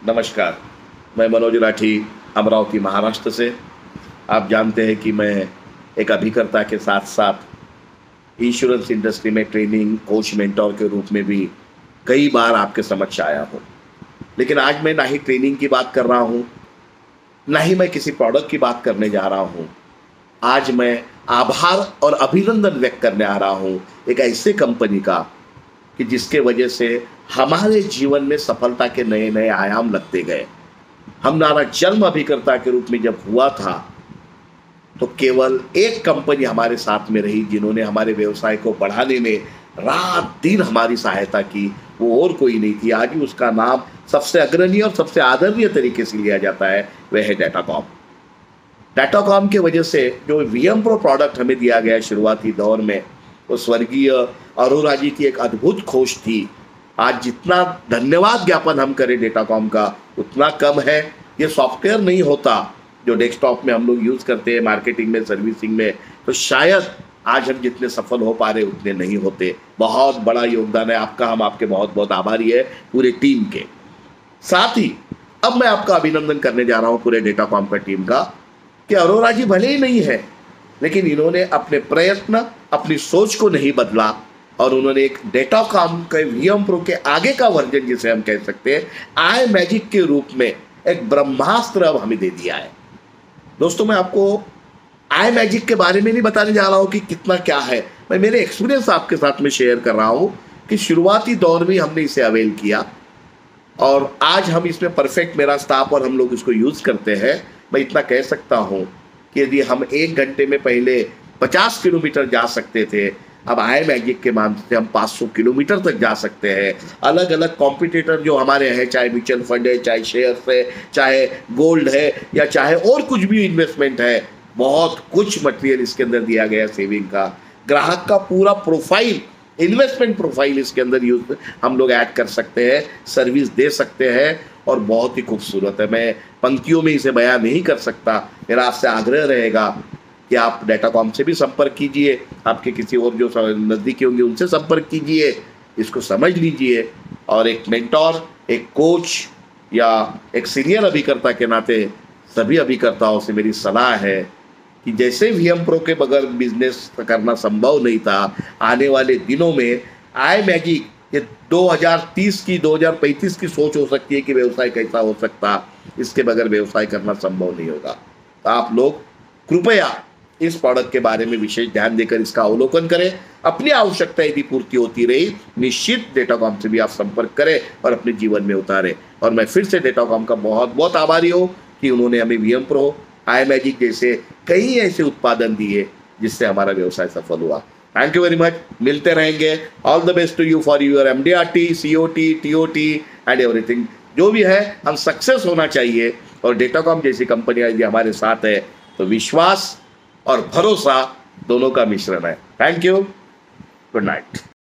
नमस्कार, मैं मनोज राठी अमरावती महाराष्ट्र से। आप जानते हैं कि मैं एक अभिकर्ता के साथ साथ इंश्योरेंस इंडस्ट्री में ट्रेनिंग कोच मेंटोर के रूप में भी कई बार आपके समक्ष आया हूँ। लेकिन आज मैं ना ही ट्रेनिंग की बात कर रहा हूँ, ना ही मैं किसी प्रोडक्ट की बात करने जा रहा हूँ। आज मैं आभार और अभिनंदन व्यक्त करने आ रहा हूँ एक ऐसे कंपनी का कि जिसके वजह से हमारे जीवन में सफलता के नए नए आयाम लगते गए। हमारा जन्म अभिकर्ता के रूप में जब हुआ था तो केवल एक कंपनी हमारे साथ में रही जिन्होंने हमारे व्यवसाय को बढ़ाने में रात दिन हमारी सहायता की, वो और कोई नहीं थी। आज भी उसका नाम सबसे अग्रणी और सबसे आदरणीय तरीके से लिया जाता है, वह है डाटाकॉम। डाटाकॉम के वजह से जो वीएम प्रो प्रोडक्ट हमें दिया गया शुरुआती दौर में, वो स्वर्गीय अरोरा जी की एक अद्भुत खोज थी। आज जितना धन्यवाद ज्ञापन हम करें डाटाकॉम का उतना कम है। ये सॉफ्टवेयर नहीं होता जो डेस्कटॉप में हम लोग यूज़ करते हैं मार्केटिंग में, सर्विसिंग में, तो शायद आज हम जितने सफल हो पा रहे उतने नहीं होते। बहुत बड़ा योगदान है आपका, हम आपके बहुत बहुत आभारी है पूरे टीम के। साथ ही अब मैं आपका अभिनंदन करने जा रहा हूँ पूरे डाटाकॉम का टीम का कि अरोरा जी भले ही नहीं है, लेकिन इन्होंने अपने प्रयत्न, अपनी सोच को नहीं बदला और उन्होंने एक डाटाकॉम के वीएम प्रो के आगे का वर्जन, जिसे हम कह सकते हैं आई मैजिक के रूप में, एक ब्रह्मास्त्र अब हमें दे दिया है। दोस्तों, मैं आपको आई मैजिक के बारे में नहीं बताने जा रहा हूँ कि कितना क्या है, मैं मेरे एक्सपीरियंस आपके साथ में शेयर कर रहा हूँ कि शुरुआती दौर में हमने इसे अवेल किया और आज हम इसमें परफेक्ट, मेरा स्टाफ और हम लोग इसको यूज़ करते हैं। मैं इतना कह सकता हूँ कि यदि हम 1 घंटे में पहले 50 किलोमीटर जा सकते थे, अब आई मैजिक के माध्यम से हम 500 किलोमीटर तक जा सकते हैं। अलग अलग कॉम्पिटिटर जो हमारे हैं, चाहे म्यूचुअल फंड है, चाहे शेयर्स है, चाहे गोल्ड है, या चाहे और कुछ भी इन्वेस्टमेंट है, बहुत कुछ मटेरियल इसके अंदर दिया गया सेविंग का। ग्राहक का पूरा प्रोफाइल, इन्वेस्टमेंट प्रोफाइल इसके अंदर यूज हम लोग ऐड कर सकते हैं, सर्विस दे सकते हैं और बहुत ही खूबसूरत है। मैं पंक्तियों में इसे बयान नहीं कर सकता। मेरा आपसे आग्रह रहेगा कि आप डाटाकॉम से भी संपर्क कीजिए, आपके किसी और जो नज़दीकी होंगे उनसे संपर्क कीजिए, इसको समझ लीजिए और एक मेंटोर, एक कोच या एक सीनियर अभिकर्ता के नाते सभी अभिकर्ताओं से मेरी सलाह है कि जैसे वीएम प्रो के बगैर बिजनेस करना संभव नहीं था, आने वाले दिनों में आई मैजिक, ये 2030 की 2035 की सोच हो सकती है कि व्यवसाय कैसा हो सकता, इसके बगैर व्यवसाय करना संभव नहीं होगा। तो आप लोग कृपया इस प्रोडक्ट के बारे में विशेष ध्यान देकर इसका अवलोकन करें। अपनी आवश्यकता यदि पूर्ति होती रही, निश्चित डाटाकॉम से भी आप संपर्क करें और अपने जीवन में उतारें। और मैं फिर से डाटाकॉम का बहुत बहुत आभारी हूँ कि उन्होंने हमें वीएम प्रो, आई मैजिक जैसे कई ऐसे उत्पादन दिए जिससे हमारा व्यवसाय सफल हुआ। Thank you very much. मिलते रहेंगे। All the best to you for your MDRT, COT, TOT and everything. जो भी है, हम सक्सेस होना चाहिए और डाटाकॉम जैसी कंपनियां यदि हमारे साथ है तो विश्वास और भरोसा दोनों का मिश्रण है। Thank you. Good night.